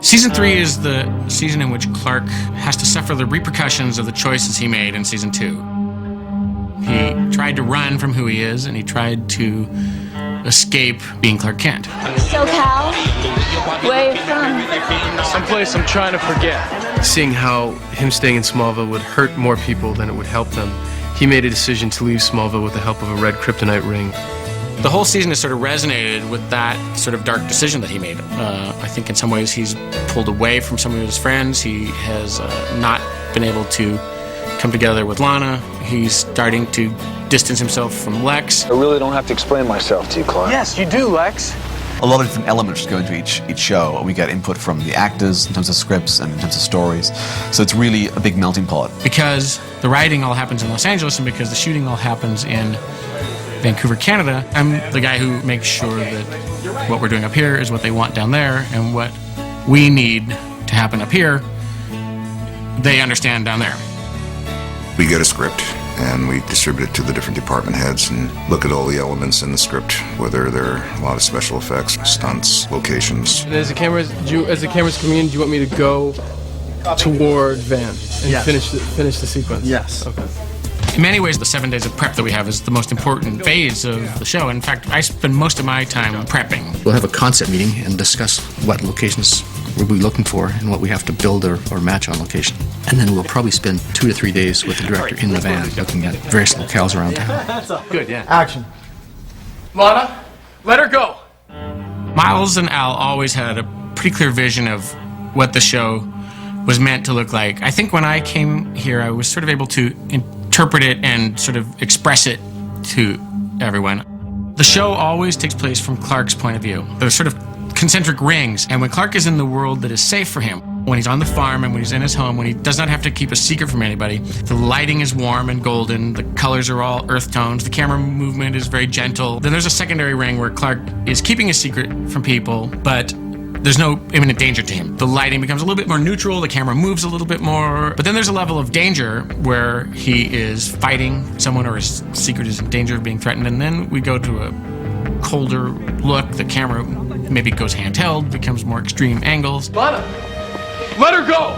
Season 3 is the season in which Clark has to suffer the repercussions of the choices he made in Season 2. He tried to run from who he is, and he tried to escape being Clark Kent. SoCal? Where are you from? Someplace I'm trying to forget. Seeing how him staying in Smallville would hurt more people than it would help them, he made a decision to leave Smallville with the help of a red kryptonite ring. The whole season has sort of resonated with that sort of dark decision that he made. I think in some ways he's pulled away from some of his friends. He has not been able to come together with Lana. He's starting to distance himself from Lex. I really don't have to explain myself to you, Clark. Yes, you do, Lex. A lot of different elements go into each show. We get input from the actors in terms of scripts and in terms of stories. So it's really a big melting pot. Because the writing all happens in Los Angeles and because the shooting all happens in Vancouver, Canada, I'm the guy who makes sure that what we're doing up here is what they want down there, and what we need to happen up here, they understand down there. We get a script and we distribute it to the different department heads and look at all the elements in the script, whether there are a lot of special effects, stunts, locations. And as the cameras come in, do you want me to go toward Van and finish the sequence? Yes. Okay. In many ways, the 7 days of prep that we have is the most important phase of the show. In fact, I spend most of my time prepping. We'll have a concept meeting and discuss what locations we'll be looking for and what we have to build or match on location. And then we'll probably spend 2 to 3 days with the director in the van looking at various locales around town. Good, yeah. Action. Lana, let her go. Miles and Al always had a pretty clear vision of what the show was meant to look like. I think when I came here, I was sort of able to interpret it and sort of express it to everyone. The show always takes place from Clark's point of view. There's sort of concentric rings, and when Clark is in the world that is safe for him, when he's on the farm and when he's in his home, when he does not have to keep a secret from anybody, the lighting is warm and golden, the colors are all earth tones, the camera movement is very gentle. Then there's a secondary ring where Clark is keeping a secret from people, but there's no imminent danger to him. The lighting becomes a little bit more neutral, the camera moves a little bit more, but then there's a level of danger where he is fighting someone or his secret is in danger of being threatened, and then we go to a colder look, the camera maybe goes handheld, becomes more extreme angles. Lana, let her go!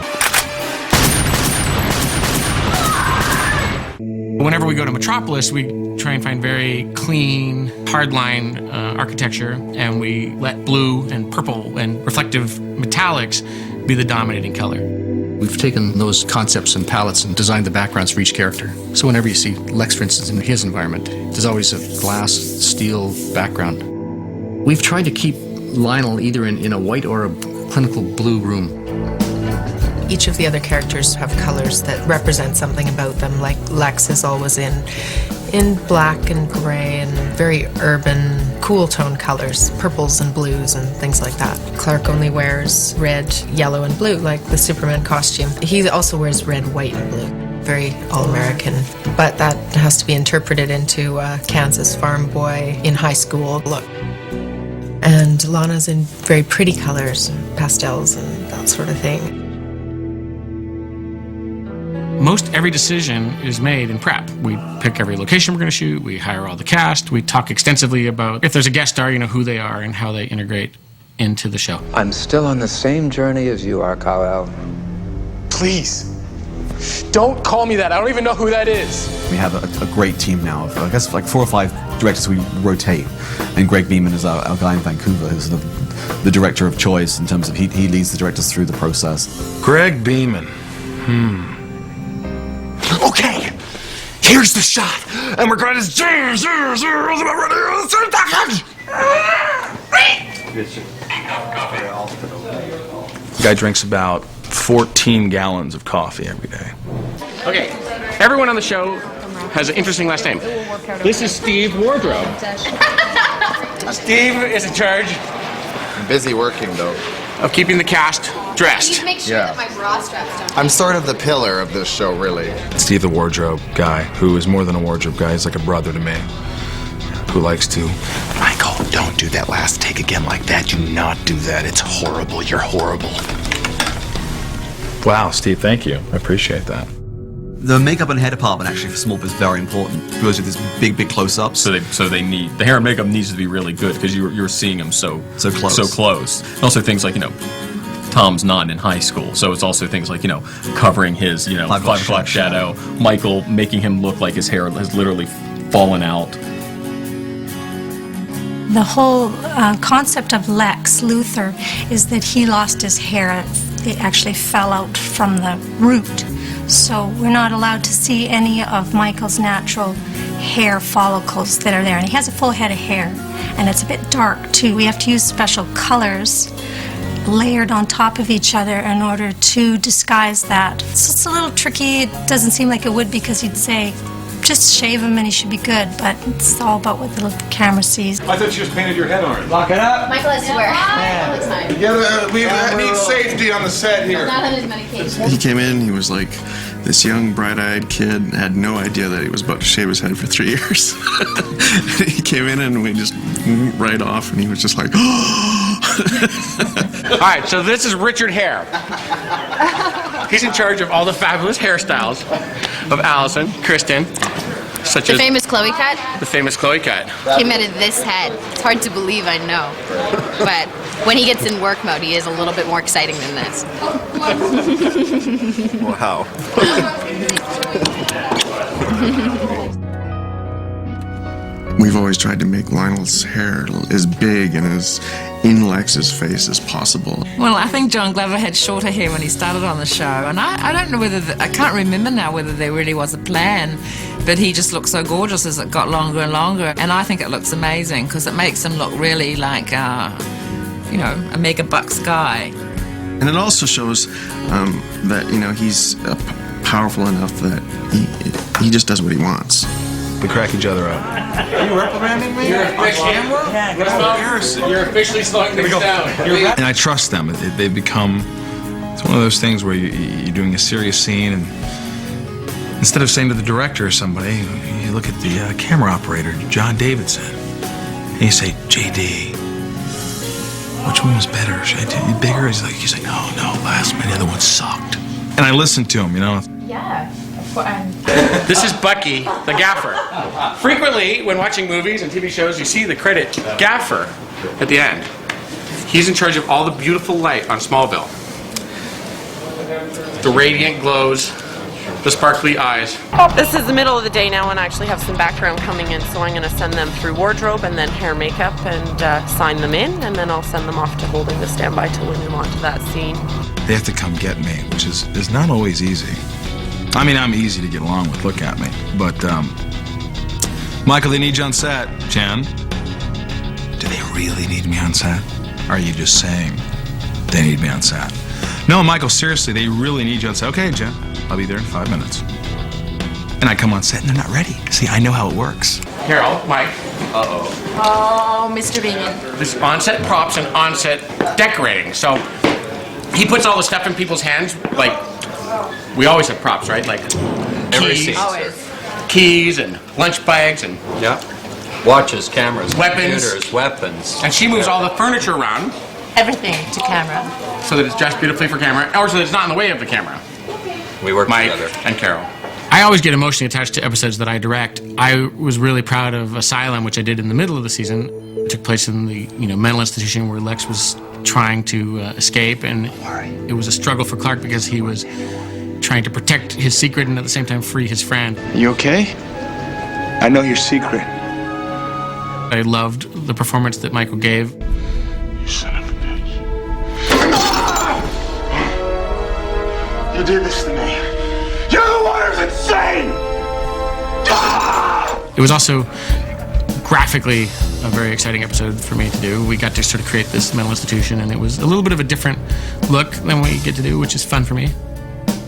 Whenever we go to Metropolis, we try and find very clean, hardline architecture, and we let blue and purple and reflective metallics be the dominating color. We've taken those concepts and palettes and designed the backgrounds for each character. So whenever you see Lex, for instance, in his environment, there's always a glass, steel background. We've tried to keep Lionel either in a white or a clinical blue room. Each of the other characters have colors that represent something about them, like Lex is always in black and gray and very urban, cool tone colors, purples and blues and things like that. Clark only wears red, yellow, and blue, like the Superman costume. He also wears red, white, and blue. Very all-American. But that has to be interpreted into a Kansas farm boy in high school look. And Lana's in very pretty colors, pastels and that sort of thing. Most every decision is made in prep. We pick every location we're going to shoot, we hire all the cast, we talk extensively about if there's a guest star, who they are and how they integrate into the show. I'm still on the same journey as you are, Kal-El. Please, don't call me that. I don't even know who that is. We have a great team now of, I guess, like 4 or 5 directors we rotate. And Greg Beeman is our guy in Vancouver, who's the director of choice in terms of he leads the directors through the process. Greg Beeman. Okay, here's the shot, and we're going to The guy drinks about 14 gallons of coffee every day. Okay, Everyone on the show has an interesting last name. This is Steve Wardrobe. Steve is in charge. I'm busy working, though. Of keeping the cast dressed. Make sure that my bra straps don't. I'm sort of the pillar of this show, really. Steve, the wardrobe guy, who is more than a wardrobe guy. He's like a brother to me, who likes to... Michael, don't do that last take again like that. Do not do that. It's horrible. You're horrible. Wow, Steve, thank you. I appreciate that. The makeup and hair department actually for Smallville is very important because of this big close-ups. So they need the hair and makeup needs to be really good because you're seeing them so close. And also things like Tom's not in high school, so it's also things like covering his 5 o'clock shadow. Michael making him look like his hair has literally fallen out. The whole concept of Lex Luthor is that he lost his hair. It actually fell out from the root. So we're not allowed to see any of Michael's natural hair follicles that are there. And he has a full head of hair, and it's a bit dark too. We have to use special colors layered on top of each other in order to disguise that. So it's a little tricky. It doesn't seem like it would because you'd say, just shave him and he should be good, but it's all about what the camera sees. I thought you just painted your head orange. Lock it up. Michael has to wear all the time. We need safety on the set here. Not on his medication. He came in, he was like this young, bright-eyed kid, had no idea that he was about to shave his head for 3 years. He came in and we just right off, and he was just like, All right, so this is Richard Hare. He's in charge of all the fabulous hairstyles of Allison, Kristin, such as... The famous Chloe cut? The famous Chloe cut. He invented this head. It's hard to believe, I know. But when he gets in work mode, he is a little bit more exciting than this. Wow. We've always tried to make Lionel's hair as big and as in Lex's face as possible. Well, I think John Glover had shorter hair when he started on the show, and I don't know whether, I can't remember now whether there really was a plan, but he just looked so gorgeous as it got longer and longer, and I think it looks amazing because it makes him look really like, a mega bucks guy. And it also shows that, he's powerful enough that he just does what he wants. We crack each other up. Are you reprimanding me? You're officially slowing things down. And I trust them. They've become... It's one of those things where you're doing a serious scene, and instead of saying to the director or somebody, you look at the camera operator, John Davidson, and you say, JD, which one was better? Should I do bigger? He's like, no, last minute, the other one sucked. And I listened to him, Yeah. This is Bucky, the gaffer. Frequently, when watching movies and TV shows, you see the credit gaffer at the end. He's in charge of all the beautiful light on Smallville. The radiant glows, the sparkly eyes. This is the middle of the day now, and I actually have some background coming in, so I'm going to send them through wardrobe and then hair makeup and sign them in, and then I'll send them off to holding the standby till we move on to that scene. They have to come get me, which is not always easy. I mean, I'm easy to get along with, look at me. But, Michael, they need you on set. Jen, do they really need me on set? Or are you just saying they need me on set? No, Michael, seriously, they really need you on set. Okay, Jen, I'll be there in 5 minutes. And I come on set and they're not ready. See, I know how it works. Carol, Mike. Oh, Mr. Beeman. This is on-set props and on-set decorating. So he puts all the stuff in people's hands, like... We always have props, right? Like keys and lunch bags and watches, cameras, weapons, computers, weapons. And she moves all the furniture around. Everything to camera. So that it's dressed beautifully for camera, or so that it's not in the way of the camera. We work Mike together. and Carol. I always get emotionally attached to episodes that I direct. I was really proud of Asylum, which I did in the middle of the season. It took place in the mental institution where Lex was trying to escape, and it was a struggle for Clark because he was trying to protect his secret and at the same time free his friend. You okay? I know your secret. I loved the performance that Michael gave. You son of a bitch. You did this to me. You're the one who's insane! It was also graphically a very exciting episode for me to do. We got to sort of create this mental institution, and it was a little bit of a different look than we get to do, which is fun for me.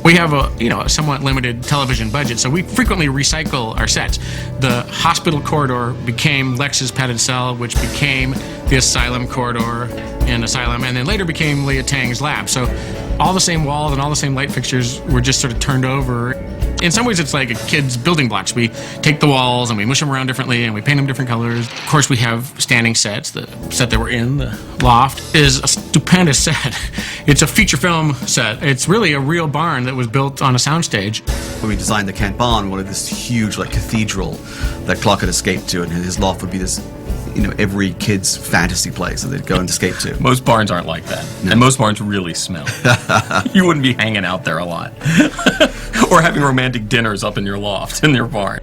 We have a somewhat limited television budget, so we frequently recycle our sets. The hospital corridor became Lex's padded cell, which became the asylum corridor in Asylum, and then later became Leah Tang's lab. So all the same walls and all the same light fixtures were just sort of turned over. In some ways, it's like a kid's building blocks. We take the walls and we mush them around differently and we paint them different colors. Of course, we have standing sets. The set that we're in, the loft, is a stupendous set. It's a feature film set. It's really a real barn that was built on a soundstage. When we designed the Kent barn, we wanted this huge cathedral that Clark could escape to, and his loft would be this, every kid's fantasy place that they'd go and escape to. Most barns aren't like that. No. And most barns really smell. You wouldn't be hanging out there a lot. Or having romantic dinners up in your loft, in your barn.